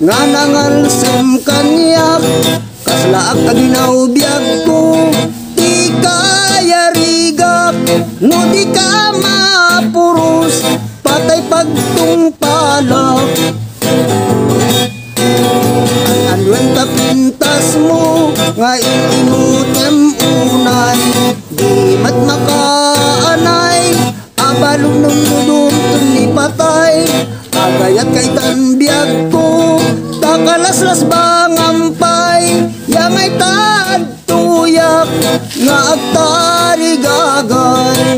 nga nangalsam kanyak kaslaak aginaw biyag ko di kaya rigak no di ka mapuros patay pagtungpalak anwen ta pintas mo nga inimutem unay di mat makaanay abalong nung nudong ni patay agayat kay tanbiag ko takalaslas bangampay yamay tuyak nga agtari gagay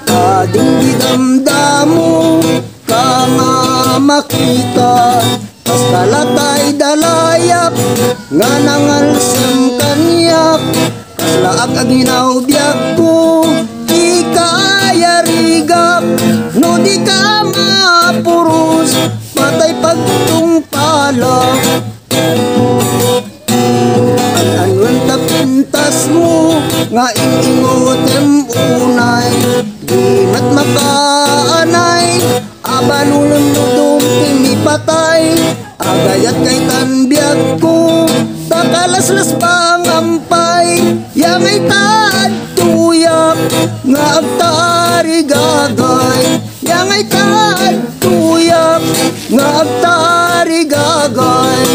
kading didamdamo ka nga makita kas kalatay dalayap nga nangalsam kanyak kaslaak aginaw biyag ko di kaya rigak no di ka mapuros patay pagtungpalak anwen ta pintas mo nga ingotem unay di mat makaanay abanulong nudong pinipatay agayat kay tanbiag ko takalaslas pangampay yamay tuyak nga agtari gagay yamay tuyak nga agtari gagay